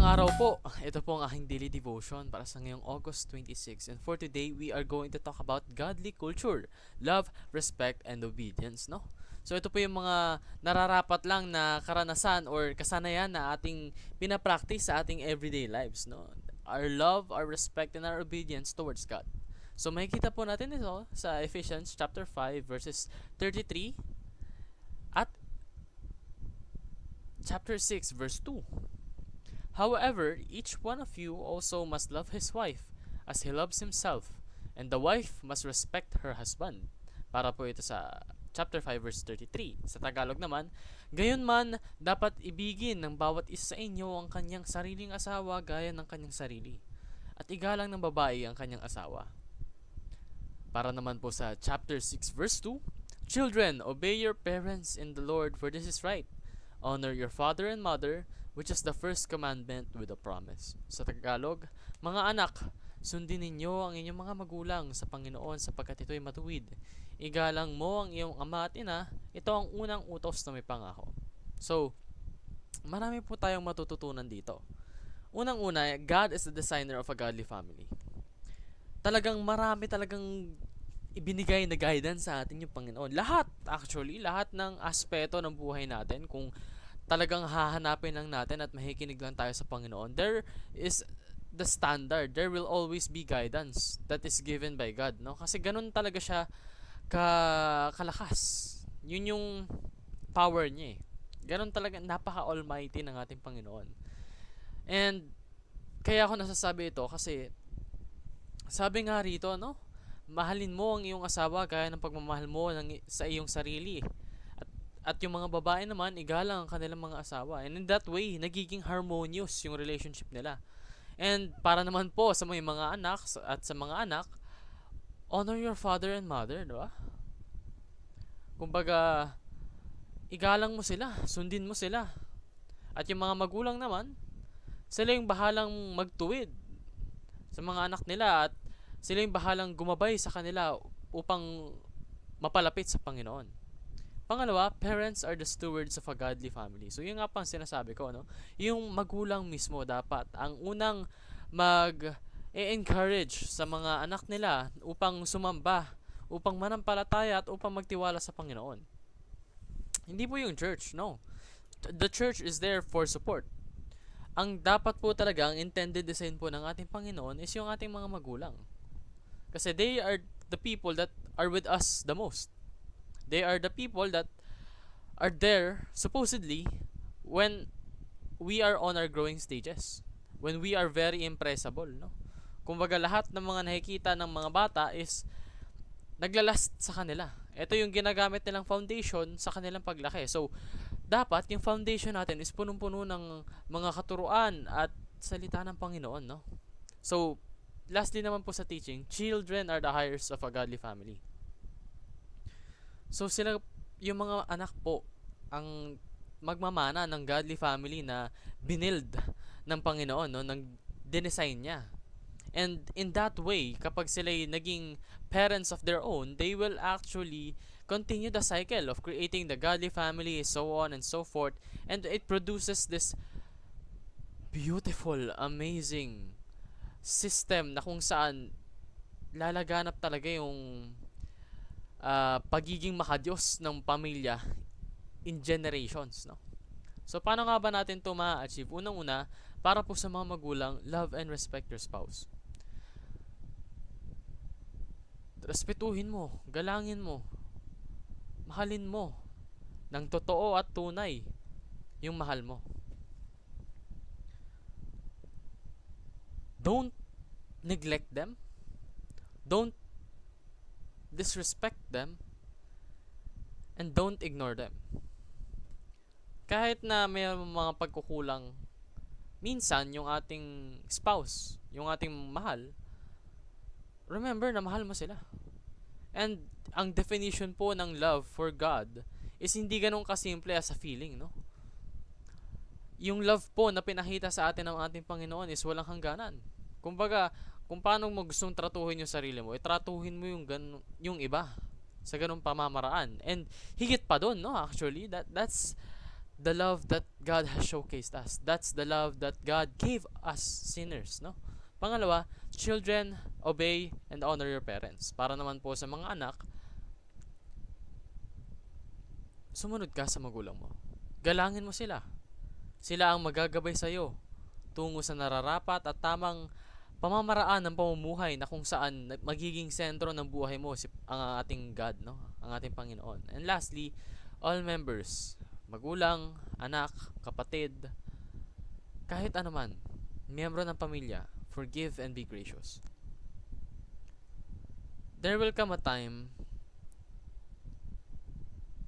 Magandang araw po. Ito po ang aking daily devotion para sa ngayong August 26. And for today, we are going to talk about godly culture, love, respect, and obedience, no? So ito po yung mga nararapat lang na karanasan or kasanayan na ating pinapractice sa ating everyday lives, no? Our love, our respect, and our obedience towards God. So makikita po natin ito sa Ephesians chapter 5 verses 33 at chapter 6 verse 2. However, each one of you also must love his wife as he loves himself, and the wife must respect her husband. Para po ito sa chapter 5 verse 33. Sa Tagalog naman, gayon man dapat ibigin ng bawat isa sa inyo ang kanyang sariling asawa gaya ng kanyang sarili, at igalang ng babae ang kanyang asawa. Para naman po sa chapter 6 verse 2, children, obey your parents in the Lord, for this is right. Honor your father and mother, which is the first commandment with a promise. Sa Tagalog, mga anak, sundin ninyo ang inyong mga magulang sa Panginoon sapagkat ito'y matuwid. Igalang mo ang iyong ama at ina, ito ang unang utos na may pangako. So, marami po tayong matututunan dito. Unang-una, God is the designer of a godly family. Talagang marami talagang ibinigay na guidance sa atin yung Panginoon. Lahat, actually, lahat ng aspeto ng buhay natin, kung talagang hahanapin lang natin at makikinig lang tayo sa Panginoon, there is the standard. There will always be guidance that is given by God, no? Kasi ganun talaga siya kalakas. Yun yung power niya eh. Ganun talaga, napaka-almighty ng ating Panginoon. And kaya ako nasasabi ito kasi sabi nga rito, no? Mahalin mo ang iyong asawa gaya ng pagmamahal mo sa iyong sarili. At yung mga babae naman, igalang ang kanilang mga asawa. And in that way, nagiging harmonious yung relationship nila. And para naman po sa mga anak at sa mga anak, honor your father and mother, di ba? Kumbaga, igalang mo sila, sundin mo sila. At yung mga magulang naman, sila yung bahalang magtuwid sa mga anak nila at sila yung bahalang gumabay sa kanila upang mapalapit sa Panginoon. Pangalawa, parents are the stewards of a godly family. So, yun nga pang sinasabi ko, no? Yung magulang mismo dapat ang unang mag-encourage sa mga anak nila upang sumamba, upang manampalataya at upang magtiwala sa Panginoon. Hindi po yung church, no? The church is there for support. Ang dapat po talaga, ang intended design po ng ating Panginoon is yung ating mga magulang. Kasi they are the people that are with us the most. They are the people that are there, supposedly, when we are on our growing stages. When we are very impressible, no? Kumbaga lahat ng mga nakikita ng mga bata is naglalast sa kanila. Ito yung ginagamit nilang foundation sa kanilang paglaki. So, dapat yung foundation natin is punong-puno ng mga katuruan at salita ng Panginoon, no? So, lastly naman po sa teaching, children are the heirs of a godly family. So sila, yung mga anak po, ang magmamana ng godly family na binild ng Panginoon, no, ng dinesign niya. And in that way, kapag sila naging parents of their own, they will actually continue the cycle of creating the godly family, so on and so forth. And it produces this beautiful, amazing system na kung saan lalaganap talaga yung pagiging makadiyos ng pamilya in generations, no? So, paano nga ba natin ito ma-achieve? Unang-una, para po sa mga magulang, love and respect your spouse. Respetuhin mo, galangin mo, mahalin mo ng totoo at tunay yung mahal mo. Don't neglect them. Don't disrespect them, and don't ignore them. Kahit na may mga pagkukulang minsan yung ating spouse, yung ating mahal, remember na mahal mo sila. And ang definition po ng love for God is hindi ganun kasimple as a feeling, no? Yung love po na pinakita sa atin ng ating Panginoon is walang hangganan. Kumbaga, kung paano mo gustong tratuhin yung sarili mo, tratuhin mo yung iba sa ganung pamamaraan. And higit pa doon, no? Actually, that's the love that God has showcased us. That's the love that God gave us sinners, no? Pangalawa, children, obey and honor your parents. Para naman po sa mga anak, sumunod ka sa magulang mo. Galangin mo sila. Sila ang magagabay sa iyo tungo sa nararapat at tamang pamamaraan ng pamumuhay na kung saan magiging sentro ng buhay mo ang ating God, no? Ang ating Panginoon. And lastly, all members, magulang, anak, kapatid, kahit anuman, miyembro ng pamilya, forgive and be gracious. There will come a time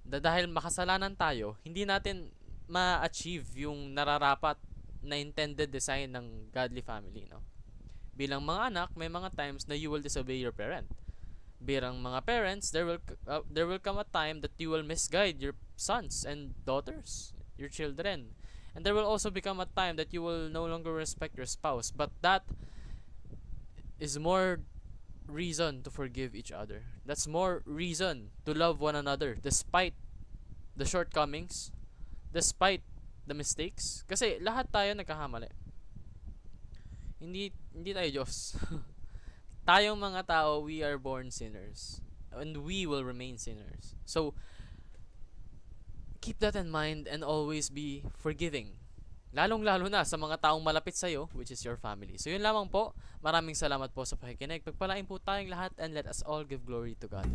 na dahil makasalanan tayo, hindi natin ma-achieve yung nararapat na intended design ng godly family, no? Bilang mga anak, may mga times na you will disobey your parent. Bilang mga parents, there will come a time that you will misguide your sons and daughters, your children. And there will also become a time that you will no longer respect your spouse. But that is more reason to forgive each other. That's more reason to love one another despite the shortcomings, despite the mistakes. Kasi lahat tayo nagkakamali. Hindi tayo Diyos. Tayong mga tao, we are born sinners. And we will remain sinners. So, keep that in mind and always be forgiving. Lalong-lalo na sa mga taong malapit sa'yo, which is your family. So, yun lamang po. Maraming salamat po sa pakikinig. Pagpalain po tayong lahat and let us all give glory to God.